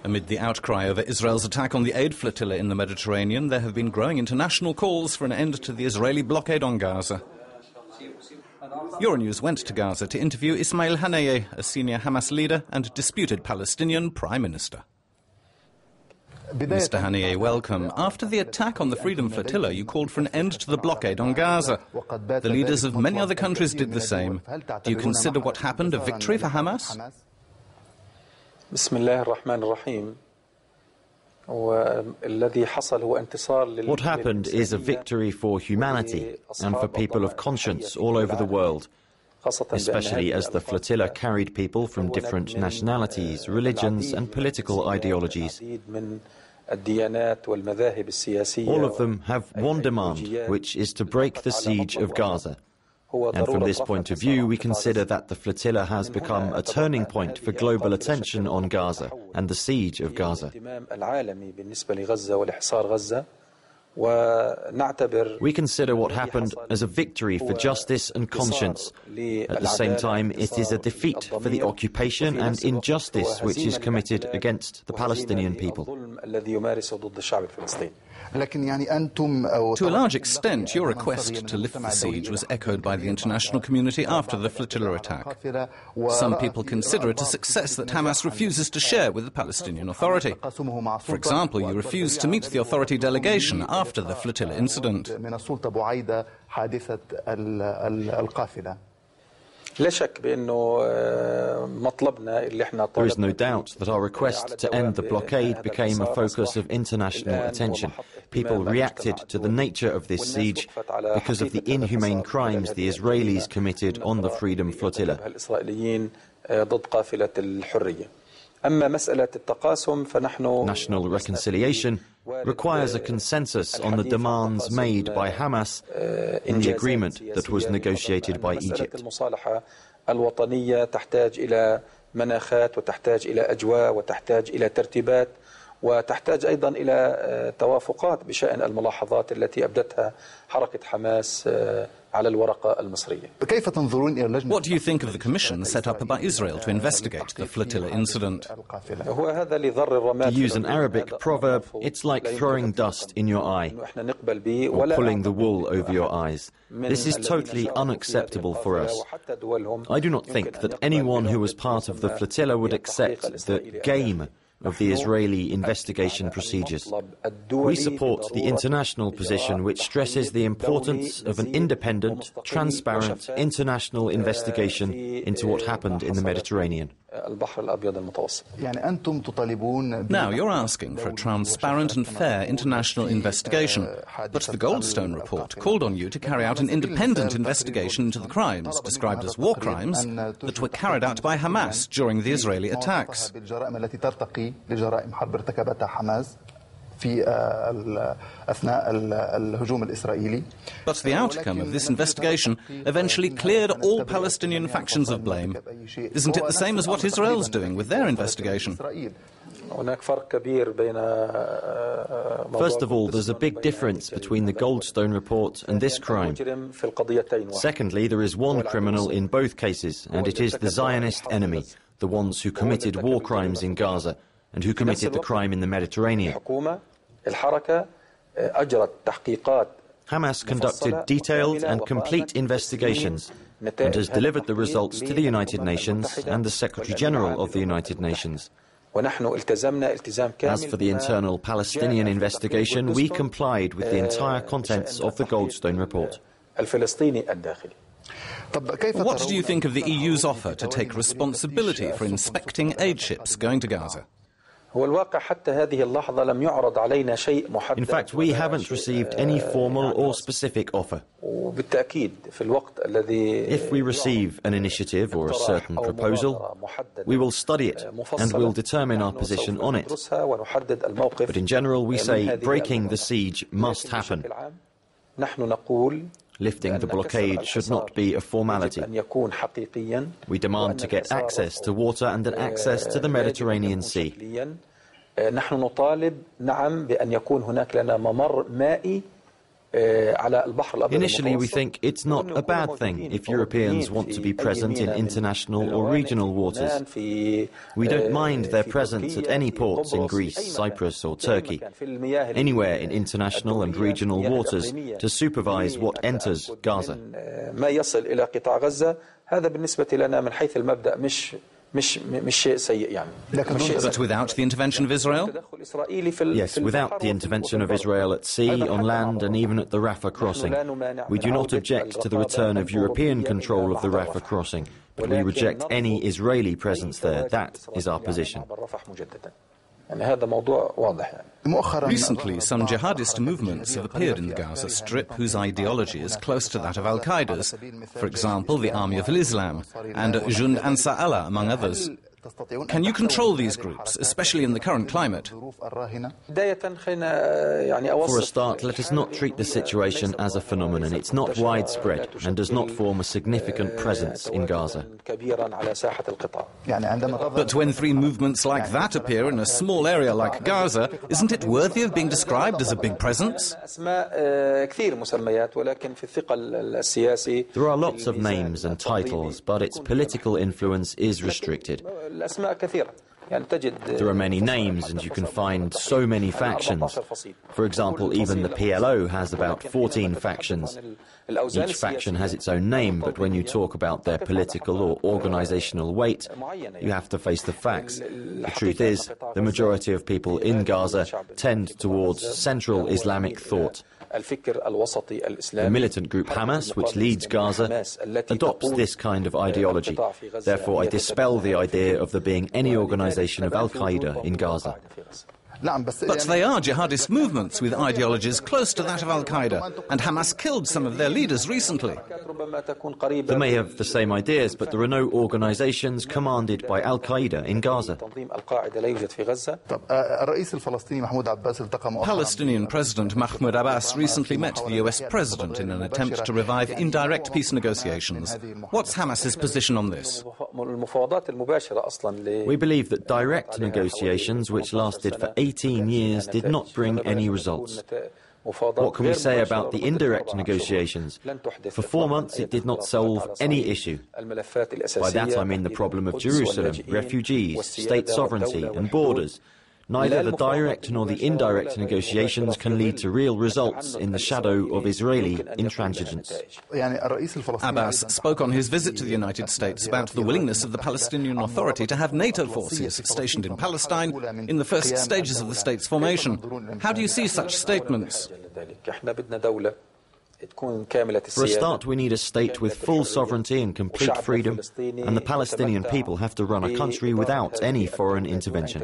Amid the outcry over Israel's attack on the aid flotilla in the Mediterranean, there have been growing international calls for an end to the Israeli blockade on Gaza. Euronews went to Gaza to interview Ismail Haniyeh, a senior Hamas leader and disputed Palestinian Prime Minister. Mr. Haniyeh, welcome. After the attack on the Freedom Flotilla, you called for an end to the blockade on Gaza. The leaders of many other countries did the same. Do you consider what happened a victory for Hamas? What happened is a victory for humanity and for people of conscience all over the world, especially as the flotilla carried people from different nationalities, religions and political ideologies. All of them have one demand, which is to break the siege of Gaza. And from this point of view, we consider that the flotilla has become a turning point for global attention on Gaza and the siege of Gaza. We consider what happened as a victory for justice and conscience. At the same time, it is a defeat for the occupation and injustice which is committed against the Palestinian people. To a large extent, your request to lift the siege was echoed by the international community after the flotilla attack. Some people consider it a success that Hamas refuses to share with the Palestinian Authority. For example, you refused to meet the authority delegation after the flotilla incident. There is no doubt that our request to end the blockade became a focus of international attention. People reacted to the nature of this siege because of the inhumane crimes the Israelis committed on the Freedom Flotilla. National reconciliation requires a consensus on the demands made by Hamas in the agreement that was negotiated by Egypt. وتحتاج أيضا إلى توافقات بشأن الملاحظات التي أبدتها حركة حماس على الورقة المصرية. What do you think of the commission set up by Israel to investigate the flotilla incident? To use an Arabic proverb, it's like throwing dust in your eye or pulling the wool over your eyes. This is totally unacceptable for us. I do not think that anyone who was part of the flotilla would accept the game of the Israeli investigation procedures. We support the international position which stresses the importance of an independent, transparent, international investigation into what happened in the Mediterranean. Now, you're asking for a transparent and fair international investigation, but the Goldstone report called on you to carry out an independent investigation into the crimes, described as war crimes, that were carried out by Hamas during the Israeli attacks. But the outcome of this investigation eventually cleared all Palestinian factions of blame. Isn't it the same as what Israel's doing with their investigation? First of all, there's a big difference between the Goldstone report and this crime. Secondly, there is one criminal in both cases, and it is the Zionist enemy, the ones who committed war crimes in Gaza and who committed the crime in the Mediterranean. Hamas conducted detailed and complete investigations and has delivered the results to the United Nations and the Secretary-General of the United Nations. As for the internal Palestinian investigation, we complied with the entire contents of the Goldstone report. What do you think of the EU's offer to take responsibility for inspecting aid ships going to Gaza? In fact, we haven't received any formal or specific offer. If we receive an initiative or a certain proposal, we will study it and will determine our position on it. But in general, we say breaking the siege must happen. Lifting the blockade should not be a formality. We demand to get access to water and an access to the Mediterranean Sea. Initially, we think it's not a bad thing if Europeans want to be present in international or regional waters. We don't mind their presence at any ports in Greece, Cyprus or Turkey, anywhere in international and regional waters to supervise what enters Gaza. But without the intervention of Israel? Yes, without the intervention of Israel at sea, on land and even at the Rafah crossing. We do not object to the return of European control of the Rafah crossing, but we reject any Israeli presence there. That is our position. Recently, some jihadist movements have appeared in the Gaza Strip whose ideology is close to that of al-Qaeda's. For example, the Army of Islam and Jund Ansar Allah, among others. Can you control these groups, especially in the current climate? For a start, let us not treat the situation as a phenomenon. It's not widespread and does not form a significant presence in Gaza. But when three movements like that appear in a small area like Gaza, isn't it worthy of being described as a big presence? There are lots of names and titles, but its political influence is restricted. There are many names and you can find so many factions. For example, even the PLO has about 14 factions. Each faction has its own name, but when you talk about their political or organizational weight, you have to face the facts. The truth is, the majority of people in Gaza tend towards central Islamic thought. The militant group Hamas, which leads Gaza, adopts this kind of ideology. Therefore, I dispel the idea of there being any organization of al-Qaeda in Gaza. But they are jihadist movements with ideologies close to that of al-Qaeda, and Hamas killed some of their leaders recently. They may have the same ideas, but there are no organizations commanded by al-Qaeda in Gaza. Palestinian President Mahmoud Abbas recently met the US President in an attempt to revive indirect peace negotiations. What's Hamas's position on this? We believe that direct negotiations, which lasted for 18 years, did not bring any results. What can we say about the indirect negotiations? For 4 months it did not solve any issue. By that I mean the problem of Jerusalem, refugees, state sovereignty and borders. Neither the direct nor the indirect negotiations can lead to real results in the shadow of Israeli intransigence. Abbas spoke on his visit to the United States about the willingness of the Palestinian Authority to have NATO forces stationed in Palestine in the first stages of the state's formation. How do you see such statements? For a start, we need a state with full sovereignty and complete freedom, and the Palestinian people have to run a country without any foreign intervention.